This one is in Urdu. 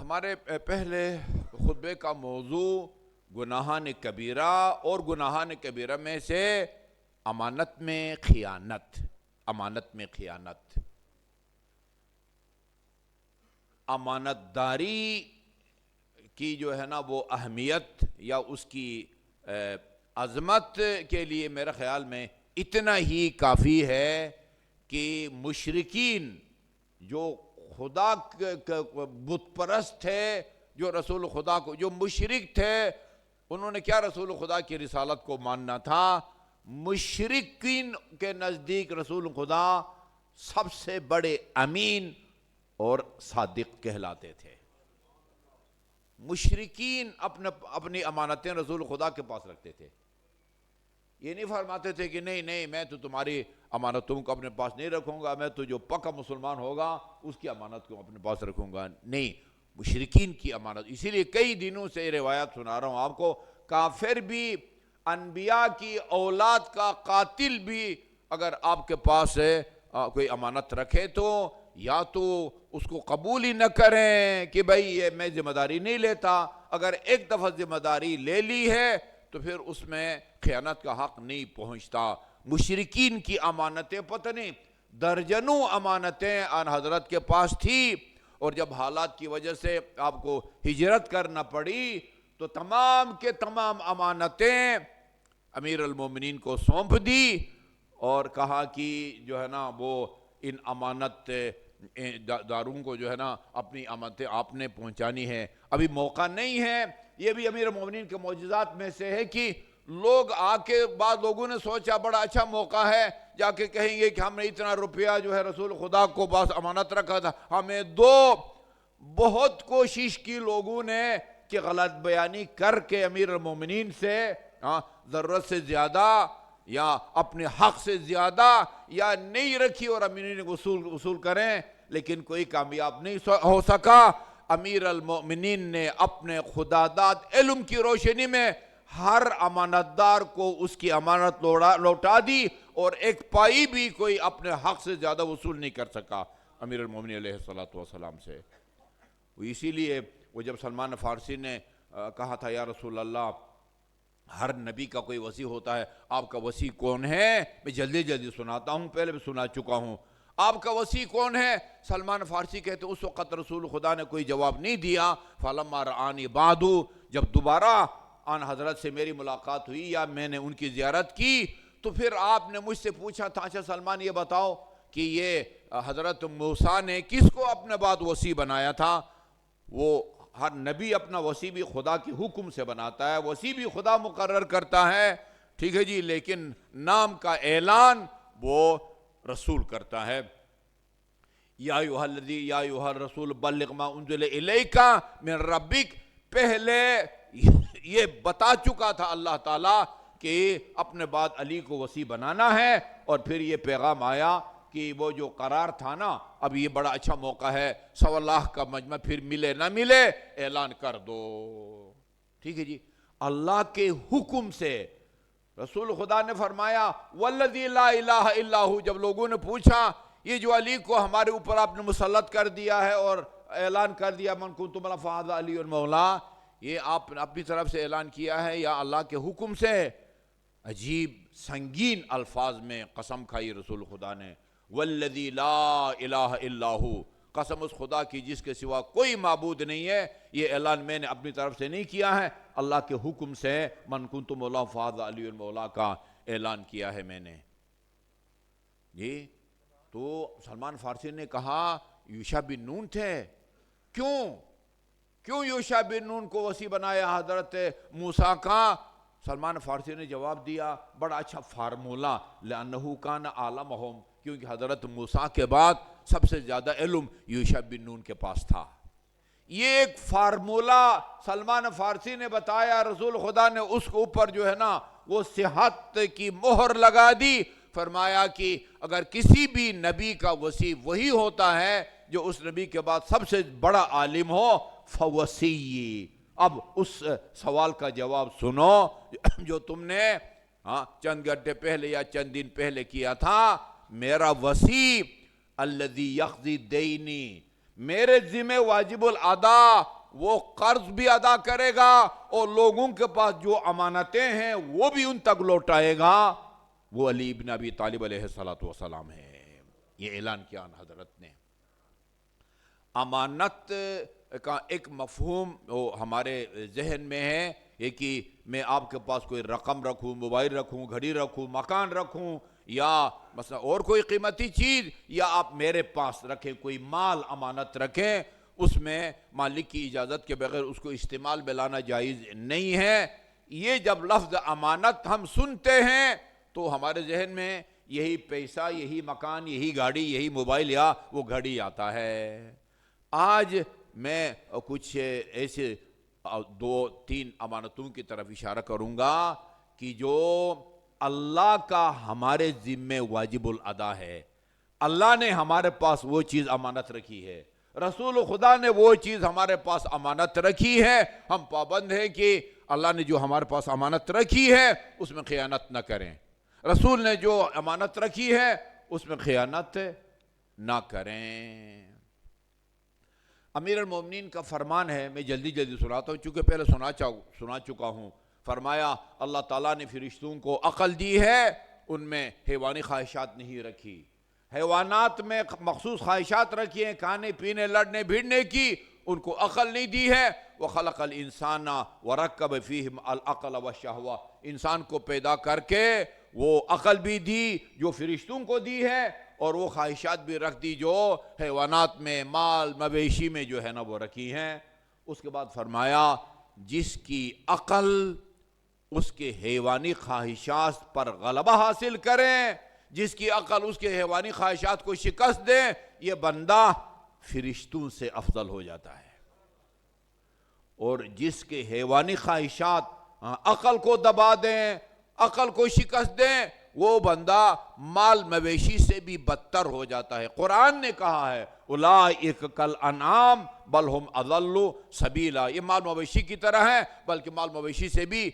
ہمارے پہلے خطبے کا موضوع گناہان کبیرہ اور گناہان کبیرہ میں سے امانت میں خیانت امانت داری کی جو ہے نا وہ اہمیت یا اس کی عظمت کے لیے میرے خیال میں اتنا ہی کافی ہے کہ مشرکین جو خدا بت پرست تھے، جو رسول خدا کو، جو مشرک تھے، انہوں نے کیا رسول خدا کی رسالت کو ماننا تھا۔ مشرکین کے نزدیک رسول خدا سب سے بڑے امین اور صادق کہلاتے تھے۔ مشرکین اپنی امانتیں رسول خدا کے پاس رکھتے تھے، یہ نہیں فرماتے تھے کہ نہیں میں تو تمہاری امانتوں کو اپنے پاس نہیں رکھوں گا، میں تو جو پکا مسلمان ہوگا اس کی امانت کو اپنے پاس رکھوں گا، نہیں، مشرکین کی امانت۔ اسی لیے کئی دنوں سے یہ روایت سنا رہا ہوں آپ کو، کافر بھی، انبیاء کی اولاد کا قاتل بھی اگر آپ کے پاس کوئی امانت رکھے تو یا تو اس کو قبول ہی نہ کریں کہ بھئی یہ میں ذمہ داری نہیں لیتا، اگر ایک دفعہ ذمہ داری لے لی ہے تو پھر اس میں خیانت کا حق نہیں پہنچتا۔ مشرکین کی امانتیں پتہ نہیں درجنوں امانتیں آن حضرت کے پاس تھی، اور جب حالات کی وجہ سے آپ کو ہجرت کرنا پڑی تو تمام کے تمام امانتیں امیر المومنین کو سونپ دی اور کہا کہ جو ہے نا وہ ان امانت داروں کو جو ہے نا اپنی امانتیں آپ نے پہنچانی ہے۔ ابھی موقع نہیں ہے، یہ بھی امیر المومنین کے معجزات میں سے ہے کہ لوگ آ کے بعض لوگوں نے سوچا بڑا اچھا موقع ہے، جا کے کہیں گے کہ ہم نے اتنا روپیہ جو ہے رسول خدا کو پاس امانت رکھا تھا، ہمیں دو۔ بہت کوشش کی لوگوں نے کہ غلط بیانی کر کے امیر المومنین سے ضرورت سے زیادہ یا اپنے حق سے زیادہ یا نہیں رکھی اور امیر وصول کریں، لیکن کوئی کامیاب نہیں ہو سکا۔ امیر المومنین نے اپنے خدا داد علم کی روشنی میں ہر امانت دار کو اس کی امانت لوٹا دی، اور ایک پائی بھی کوئی اپنے حق سے زیادہ وصول نہیں کر سکا امیر المومنین علیہ السلام سے۔ اسی لیے وہ جب سلمان فارسی نے کہا تھا یا رسول اللہ ہر نبی کا کوئی وصی ہوتا ہے، آپ کا وصی کون ہے؟ میں جلدی سناتا ہوں، پہلے بھی سنا چکا ہوں۔ آپ کا وصی کون ہے؟ سلمان فارسی کہتے اس وقت رسول خدا نے کوئی جواب نہیں دیا۔ فَلَمَّا رَآنِي بَعْدُ، جب دوبارہ آن حضرت سے میری ملاقات ہوئی یا میں نے ان کی زیارت کی تو پھر آپ نے مجھ سے پوچھا تھا اچھا سلمان یہ بتاؤ کہ یہ حضرت موسیٰ نے کس کو اپنے بعد وصی بنایا تھا؟ وہ ہر نبی اپنا وصی بھی خدا کی حکم سے بناتا ہے، وصی بھی خدا مقرر کرتا ہے، ٹھیک ہے جی، لیکن نام کا اعلان وہ رسول کرتا ہے۔ یا ایھا الرسول بلغ ما انزل الیک من ربک، پہلے یہ بتا چکا تھا اللہ تعالیٰ کہ اپنے بعد علی کو وصی بنانا ہے، اور پھر یہ پیغام آیا کہ وہ جو قرار تھا نا، اب یہ بڑا اچھا موقع ہے، 100 لاکھ کا مجمع پھر ملے نہ ملے اعلان کر دو، ٹھیک ہے جی۔ اللہ کے حکم سے رسول خدا نے فرمایا والذی لا الہ الا ہو، جب لوگوں نے پوچھا یہ جو علی کو ہمارے اوپر آپ نے مسلط کر دیا ہے اور اعلان کر دیا من کنت مولا فہذا علی المولا، یہ آپ نے اپنی طرف سے اعلان کیا ہے یا اللہ کے حکم سے؟ عجیب سنگین الفاظ میں قسم کھائی رسول خدا نے، والذی لا الہ الا ہو، قسم اس خدا کی جس کے سوا کوئی معبود نہیں ہے، یہ اعلان میں نے اپنی طرف سے نہیں کیا ہے، اللہ کے حکم سے من کنت مولا فہذا علی المولا کا اعلان کیا ہے میں نے۔ جی تو سلمان فارسی نے کہا یوشع بن نون تھے، کیوں یوشع بن نون کو وصی بنایا حضرت موسیٰ کا؟ سلمان فارسی نے جواب دیا بڑا اچھا فارمولہ، لأنہ کان اعلمہم، کیونکہ حضرت موسیٰ کے بعد سب سے زیادہ علم یوشع بن نون کے پاس تھا۔ یہ ایک فارمولہ سلمان فارسی نے بتایا، رسول خدا نے اس کے اوپر جو ہے نا وہ صحت کی مہر لگا دی، فرمایا کہ اگر کسی بھی نبی کا وصی وہی ہوتا ہے جو اس نبی کے بعد سب سے بڑا عالم ہو، فوصی۔ اب اس سوال کا جواب سنو جو تم نے چند گھنٹے پہلے یا چند دن پہلے کیا تھا، میرا وصی الذی یقضی دینی، میرے ذمہ واجب الادا، وہ قرض بھی ادا کرے گا اور لوگوں کے پاس جو امانتیں ہیں وہ بھی ان تک لوٹائے گا، وہ علی بن ابی طالب علیہ السلام ہے۔ یہ اعلان کیا حضرت نے۔ امانت کا ایک مفہوم ہمارے ذہن میں ہے یہ کہ میں آپ کے پاس کوئی رقم رکھوں، موبائل رکھوں، گھڑی رکھوں، مکان رکھوں، یا مثلا اور کوئی قیمتی چیز، یا آپ میرے پاس رکھیں، کوئی مال امانت رکھیں، اس میں مالک کی اجازت کے بغیر اس کو استعمال میں لانا جائز نہیں ہے۔ یہ جب لفظ امانت ہم سنتے ہیں تو ہمارے ذہن میں یہی پیسہ، یہی مکان، یہی گاڑی، یہی موبائل یا وہ گھڑی آتا ہے۔ آج میں کچھ ایسے 2-3 امانتوں کی طرف اشارہ کروں گا کہ جو اللہ کا ہمارے ذمہ واجب الادا ہے۔ اللہ نے ہمارے پاس وہ چیز امانت رکھی ہے، رسول خدا نے وہ چیز ہمارے پاس امانت رکھی ہے، ہم پابند ہیں کہ اللہ نے جو ہمارے پاس امانت رکھی ہے اس میں خیانت نہ کریں، رسول نے جو امانت رکھی ہے اس میں خیانت نہ کریں۔ امیر المومنین کا فرمان ہے، میں جلدی سناتا ہوں چونکہ پہلے سنا چکا ہوں۔ فرمایا اللہ تعالیٰ نے فرشتوں کو عقل دی ہے، ان میں حیوانی خواہشات نہیں رکھی۔ حیوانات میں مخصوص خواہشات رکھی ہیں، کھانے پینے، لڑنے بھیڑنے کی، ان کو عقل نہیں دی ہے۔ وَخَلَقَ الْإِنسَانَ وَرَكَّبَ فِيهِمْ الْعَقْلَ وَالشَّهْوَةَ، انسان کو پیدا کر کے وہ عقل بھی دی جو فرشتوں کو دی ہے، اور وہ خواہشات بھی رکھ دی جو حیوانات میں، مال مویشی میں جو ہے نا وہ رکھی ہیں۔ اس کے بعد فرمایا جس کی عقل اس کے حیوانی خواہشات پر غلبہ حاصل کریں، جس کی عقل اس کے حیوانی خواہشات کو شکست دے، یہ بندہ فرشتوں سے افضل ہو جاتا ہے۔ اور جس کے حیوانی خواہشات عقل کو دبا دیں، عقل کو شکست دیں، وہ بندہ مال مویشی سے بھی بدتر ہو جاتا ہے۔ قرآن نے کہا ہے اولئک کالانعام بل ہم اضل سبیلا، یہ مال مویشی کی طرح ہے بلکہ مال مویشی سے بھی